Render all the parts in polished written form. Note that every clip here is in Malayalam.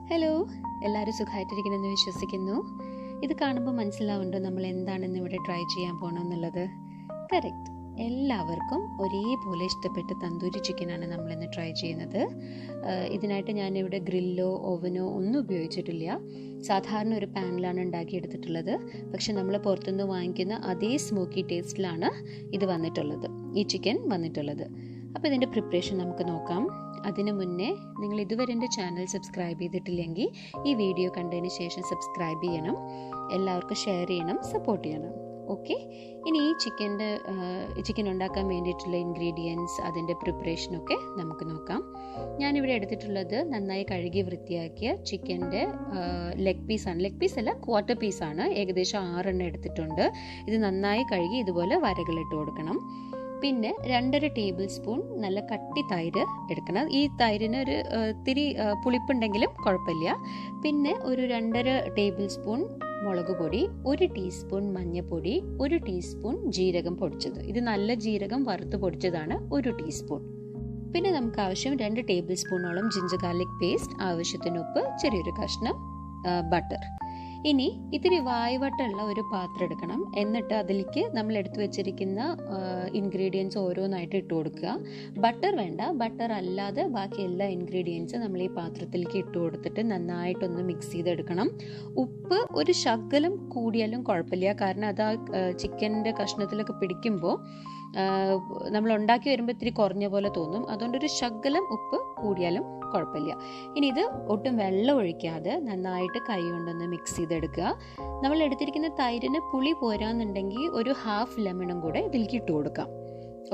ഹലോ, എല്ലാവരും സുഖമായിട്ടിരിക്കണമെന്ന് വിശ്വസിക്കുന്നു. ഇത് കാണുമ്പോൾ മനസ്സിലാവുന്നുണ്ടോ നമ്മൾ എന്താണെന്ന് ഇവിടെ ട്രൈ ചെയ്യാൻ പോകണമെന്നുള്ളത്? കറക്റ്റ്, എല്ലാവർക്കും ഒരേപോലെ ഇഷ്ടപ്പെട്ട തന്തൂരി ചിക്കനാണ് നമ്മളിന്ന് ട്രൈ ചെയ്യുന്നത്. ഇതിനായിട്ട് ഞാനിവിടെ ഗ്രില്ലോ ഓവനോ ഒന്നും ഉപയോഗിച്ചിട്ടില്ല. സാധാരണ ഒരു പാനിലാണ് ഉണ്ടാക്കിയെടുത്തിട്ടുള്ളത്. പക്ഷെ നമ്മൾ പുറത്തുനിന്ന് വാങ്ങിക്കുന്ന അതേ സ്മോക്കി ടേസ്റ്റിലാണ് ഇത് വന്നിട്ടുള്ളത്, ഈ ചിക്കൻ വന്നിട്ടുള്ളത്. അപ്പോൾ ഇതിൻ്റെ പ്രിപ്പറേഷൻ നമുക്ക് നോക്കാം. അതിനു മുന്നേ നിങ്ങൾ ഇതുവരെ എൻ്റെ ചാനൽ സബ്സ്ക്രൈബ് ചെയ്തിട്ടില്ലെങ്കിൽ ഈ വീഡിയോ കണ്ടതിന് ശേഷം സബ്സ്ക്രൈബ് ചെയ്യണം, എല്ലാവർക്കും ഷെയർ ചെയ്യണം, സപ്പോർട്ട് ചെയ്യണം. ഓക്കെ, ഇനി ഈ ചിക്കൻ ഉണ്ടാക്കാൻ വേണ്ടിയിട്ടുള്ള ഇൻഗ്രീഡിയൻസ്, അതിൻ്റെ പ്രിപ്പറേഷനൊക്കെ നമുക്ക് നോക്കാം. ഞാനിവിടെ എടുത്തിട്ടുള്ളത് നന്നായി കഴുകി വൃത്തിയാക്കിയ ചിക്കൻ്റെ ലെഗ് പീസാണ്. ലെഗ് പീസ് അല്ല, ക്വാർട്ടർ പീസാണ്. ഏകദേശം 6 എടുത്തിട്ടുണ്ട്. ഇത് നന്നായി കഴുകി ഇതുപോലെ വരകളിട്ട് കൊടുക്കണം. പിന്നെ 2.5 ടേബിൾ സ്പൂൺ നല്ല കട്ടി തൈര് എടുക്കണം. ഈ തൈരിന് ഒരു ഇത്തിരി പുളിപ്പുണ്ടെങ്കിലും കുഴപ്പമില്ല. പിന്നെ ഒരു 2.5 ടേബിൾ സ്പൂൺ മുളക് പൊടി, 1 ടീസ്പൂൺ മഞ്ഞൾപ്പൊടി, 1 ടീസ്പൂൺ ജീരകം പൊടിച്ചത്. ഇത് നല്ല ജീരകം വറുത്ത് പൊടിച്ചതാണ്, 1 ടീസ്പൂൺ. പിന്നെ നമുക്ക് ആവശ്യം 2 ടേബിൾ സ്പൂണോളം ജിഞ്ചർ ഗാർലിക് പേസ്റ്റ്, ആവശ്യത്തിന് ഉപ്പ്, ചെറിയൊരു കഷ്ണം ബട്ടർ. ഇനി ഇത്തിരി വായ്വട്ടുള്ള ഒരു പാത്രം എടുക്കണം. എന്നിട്ട് അതിലേക്ക് നമ്മൾ എടുത്തു വെച്ചിരിക്കുന്ന ഇൻഗ്രീഡിയൻസ് ഓരോന്നായിട്ട് ഇട്ട് കൊടുക്കുക. ബട്ടർ വേണ്ട, ബട്ടർ അല്ലാതെ ബാക്കി എല്ലാ ഇൻഗ്രീഡിയൻസും നമ്മൾ ഈ പാത്രത്തിലേക്ക് ഇട്ട് കൊടുത്തിട്ട് നന്നായിട്ടൊന്ന് മിക്സ് ചെയ്തെടുക്കണം. ഉപ്പ് ഒരു ശകലം കൂടിയാലും കുഴപ്പമില്ല, കാരണം അത് ആ ചിക്കൻ്റെ കഷ്ണത്തിലൊക്കെ പിടിക്കുമ്പോൾ നമ്മൾ ഉണ്ടാക്കി വരുമ്പോൾ ഇത്തിരി കുറഞ്ഞ പോലെ തോന്നും. അതുകൊണ്ടൊരു ശകലം ഉപ്പ് കൂടിയാലും കുഴപ്പമില്ല. ഇനി ഇത് ഒട്ടും വെള്ളം ഒഴിക്കാതെ നന്നായിട്ട് കൈ കൊണ്ടൊന്ന് മിക്സ് ചെയ്തെടുക്കുക. നമ്മൾ എടുത്തിരിക്കുന്ന തൈരിന് പുളി പോരാന്നുണ്ടെങ്കിൽ ഒരു ഹാഫ് ലെമണും കൂടെ ഇതിലേക്ക് ഇട്ട് കൊടുക്കാം.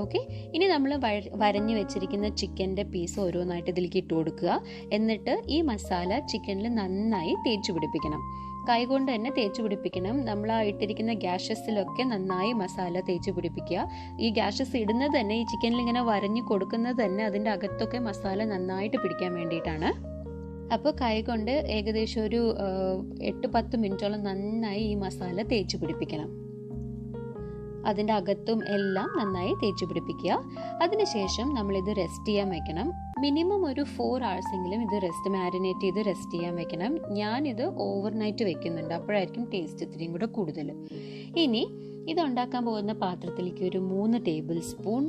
ഓക്കെ, ഇനി നമ്മൾ വരഞ്ഞു വെച്ചിരിക്കുന്ന ചിക്കൻ്റെ പീസ് ഓരോന്നായിട്ട് ഇതിലേക്ക് ഇട്ട് കൊടുക്കുക. എന്നിട്ട് ഈ മസാല ചിക്കനിൽ നന്നായി തേച്ച് പിടിപ്പിക്കണം. കൈകൊണ്ട് തന്നെ തേച്ച് പിടിപ്പിക്കണം. നമ്മൾ ആ ഇട്ടിരിക്കുന്ന ഗ്യാഷസിലൊക്കെ നന്നായി മസാല തേച്ച് പിടിപ്പിക്കുക. ഈ ഗ്യാഷസ് ഇടുന്നത് തന്നെ, ഈ ചിക്കനിൽ ഇങ്ങനെ വരഞ്ഞു കൊടുക്കുന്നത് തന്നെ അതിൻ്റെ അകത്തൊക്കെ മസാല നന്നായിട്ട് പിടിക്കാൻ വേണ്ടിയിട്ടാണ്. അപ്പോൾ കൈകൊണ്ട് ഏകദേശം ഒരു 8-10 മിനിറ്റോളം നന്നായി ഈ മസാല തേച്ച് പിടിപ്പിക്കണം. അതിൻ്റെ അകത്തും എല്ലാം നന്നായി തേച്ച് പിടിപ്പിക്കുക. അതിനുശേഷം നമ്മളിത് റെസ്റ്റ് ചെയ്യാൻ വെക്കണം. മിനിമം ഒരു 4 hours എങ്കിലും ഇത് മാരിനേറ്റ് ചെയ്ത് റെസ്റ്റ് ചെയ്യാൻ വെക്കണം. ഞാനിത് ഓവർനൈറ്റ് വെക്കുന്നുണ്ട്, അപ്പോഴായിരിക്കും ടേസ്റ്റ് ഇത്തിരിയും കൂടെ കൂടുതൽ. ഇനി ഇത് ഉണ്ടാക്കാൻ പോകുന്ന പാത്രത്തിലേക്ക് ഒരു 3 ടേബിൾ സ്പൂൺ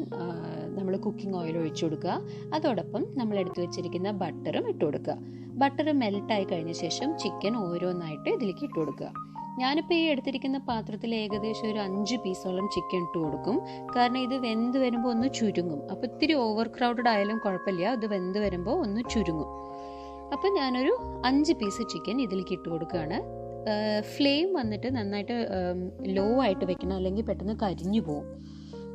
നമ്മൾ കുക്കിംഗ് ഓയിൽ ഒഴിച്ചു കൊടുക്കുക. അതോടൊപ്പം നമ്മൾ എടുത്തു വെച്ചിരിക്കുന്ന ബട്ടറും ഇട്ട് കൊടുക്കുക. ബട്ടർ മെൽട്ടായി കഴിഞ്ഞ ശേഷം ചിക്കൻ ഓരോന്നായിട്ട് ഇതിലേക്ക് ഇട്ട് കൊടുക്കുക. ഞാനിപ്പോൾ ഈ എടുത്തിരിക്കുന്ന പാത്രത്തിൽ ഏകദേശം ഒരു 5 പീസോളം ചിക്കൻ ഇട്ട് കൊടുക്കും. കാരണം ഇത് വെന്ത് വരുമ്പോൾ ഒന്ന് ചുരുങ്ങും. അപ്പോൾ ഇത്തിരി ഓവർ ക്രൗഡഡ് ആയാലും കുഴപ്പമില്ല, ഇത് വെന്ത് വരുമ്പോൾ ഒന്ന് ചുരുങ്ങും. അപ്പം ഞാനൊരു 5 പീസ് ചിക്കൻ ഇതിലേക്ക് ഇട്ട് കൊടുക്കുകയാണ്. ഫ്ലെയിം വന്നിട്ട് നന്നായിട്ട് ലോ ആയിട്ട് വെക്കണം, അല്ലെങ്കിൽ പെട്ടെന്ന് കരിഞ്ഞു പോകും.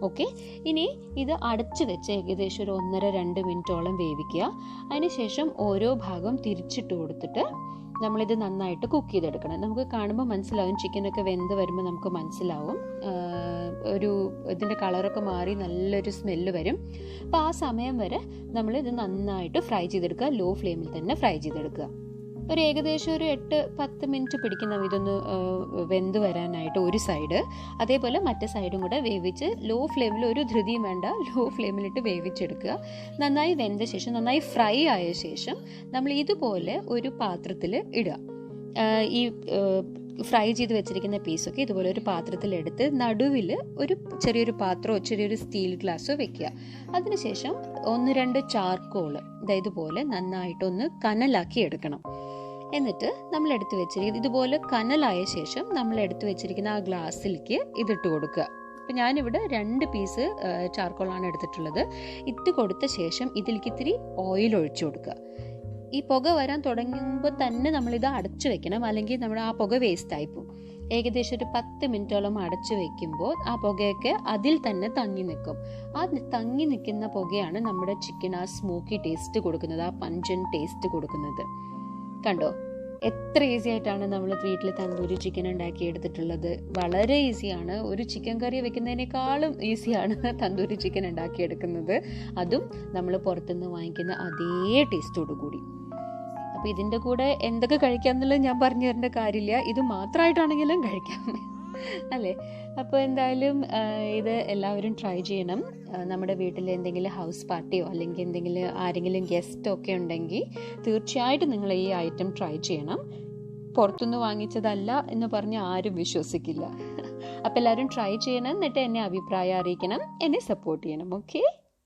ഓക്കെ, ഇനി ഇത് അടച്ച് വെച്ച് ഏകദേശം ഒരു 1.5-2 മിനിറ്റോളം വേവിക്കുക. അതിനുശേഷം ഓരോ ഭാഗം തിരിച്ചിട്ട് കൊടുത്തിട്ട് നമ്മളിത് നന്നായിട്ട് കുക്ക് ചെയ്തെടുക്കണം. നമുക്ക് കാണുമ്പോൾ മനസ്സിലാവും, ചിക്കനൊക്കെ വെന്ത് വരുമ്പോൾ നമുക്ക് മനസ്സിലാവും, ഒരു ഇതിൻ്റെ കളറൊക്കെ മാറി നല്ലൊരു സ്മെല്ല് വരും. അപ്പോൾ ആ സമയം വരെ നമ്മളിത് നന്നായിട്ട് ഫ്രൈ ചെയ്തെടുക്കുക. ലോ ഫ്ലെയിമിൽ തന്നെ ഫ്രൈ ചെയ്തെടുക്കുക. ഒരു ഏകദേശം ഒരു 8-10 മിനിറ്റ് പിടിക്കും ഇതൊന്ന് വെന്ത് വരാനായിട്ട് ഒരു സൈഡ്. അതേപോലെ മറ്റേ സൈഡും കൂടെ വേവിച്ച് ലോ ഫ്ലെയിമിൽ, ഒരു ധൃതിയും വേണ്ട, ലോ ഫ്ലെയിമിലിട്ട് വേവിച്ചെടുക്കുക. നന്നായി വെന്ത ശേഷം, നന്നായി ഫ്രൈ ആയ ശേഷം നമ്മൾ ഇതുപോലെ ഒരു പാത്രത്തിൽ ഇടുക. ഈ ഫ്രൈ ചെയ്ത് വെച്ചിരിക്കുന്ന പീസൊക്കെ ഇതുപോലെ ഒരു പാത്രത്തിലെടുത്ത് നടുവിൽ ഒരു ചെറിയൊരു പാത്രമോ ചെറിയൊരു സ്റ്റീൽ ഗ്ലാസ്സോ വെക്കുക. അതിനുശേഷം 1-2 ചാർക്കോൾ ഇതുപോലെ നന്നായിട്ടൊന്ന് കനലാക്കി എടുക്കണം. എന്നിട്ട് നമ്മൾ എടുത്തു വെച്ചിരിക്കുന്നത് ഇതുപോലെ കനലായ ശേഷം നമ്മൾ എടുത്തു വെച്ചിരിക്കുന്ന ആ ഗ്ലാസ്സിലേക്ക് ഇതിട്ട് കൊടുക്കുക. അപ്പം ഞാനിവിടെ 2 പീസ് ചാർക്കോളാണ് എടുത്തിട്ടുള്ളത്. ഇട്ട് കൊടുത്ത ശേഷം ഇതിലേക്ക് ഇത്തിരി ഓയിൽ ഒഴിച്ചു കൊടുക്കുക. ഈ പുക വരാൻ തുടങ്ങുമ്പോൾ തന്നെ നമ്മളിത് അടച്ചു വെക്കണം, അല്ലെങ്കിൽ നമ്മുടെ ആ പുക വേസ്റ്റായി പോകും. ഏകദേശം ഒരു 10 മിനിറ്റോളം അടച്ചു വെക്കുമ്പോൾ ആ പുകയൊക്കെ അതിൽ തന്നെ തങ്ങി നിൽക്കും. ആ തങ്ങി നിൽക്കുന്ന പുകയാണ് നമ്മുടെ ചിക്കൻ ആ സ്മോക്കി ടേസ്റ്റ് കൊടുക്കുന്നത്, ആ പഞ്ചൻ ടേസ്റ്റ് കൊടുക്കുന്നത്. കണ്ടോ, എത്ര ഈസി ആയിട്ടാണ് നമ്മൾ വീട്ടിൽ തന്തൂരി ചിക്കൻ ഉണ്ടാക്കി എടുത്തിട്ടുള്ളത്. വളരെ ഈസിയാണ്. ഒരു ചിക്കൻ കറി വെക്കുന്നതിനേക്കാളും ഈസിയാണ് തന്തൂരി ചിക്കൻ ഉണ്ടാക്കിയെടുക്കുന്നത്. അതും നമ്മൾ പുറത്തുനിന്ന് വാങ്ങിക്കുന്ന അതേ ടേസ്റ്റോടു കൂടി. അപ്പോൾ ഇതിൻ്റെ കൂടെ എന്തൊക്കെ കഴിക്കാം എന്നുള്ളത് ഞാൻ പറഞ്ഞു തരേണ്ട കാര്യമില്ല, ഇത് മാത്രമായിട്ടാണെങ്കിലും കഴിക്കാം. അല്ലേ? അപ്പോൾ എന്തായാലും ഇത് എല്ലാവരും ട്രൈ ചെയ്യണം. നമ്മുടെ വീട്ടിൽ എന്തെങ്കിലും ഹൗസ് പാർട്ടിയോ അല്ലെങ്കിൽ എന്തെങ്കിലും ആരെങ്കിലും ഗസ്റ്റോ ഒക്കെ ഉണ്ടെങ്കിൽ തീർച്ചയായിട്ടും നിങ്ങൾ ഈ ഐറ്റം ട്രൈ ചെയ്യണം. പുറത്തുനിന്ന് വാങ്ങിച്ചതല്ല എന്ന് പറഞ്ഞ് ആരും വിശ്വസിക്കില്ല. അപ്പോൾ എല്ലാവരും ട്രൈ ചെയ്യണം, എന്നിട്ട് എന്നെ അഭിപ്രായം അറിയിക്കണം, എന്നെ സപ്പോർട്ട് ചെയ്യണം. ഓക്കെ.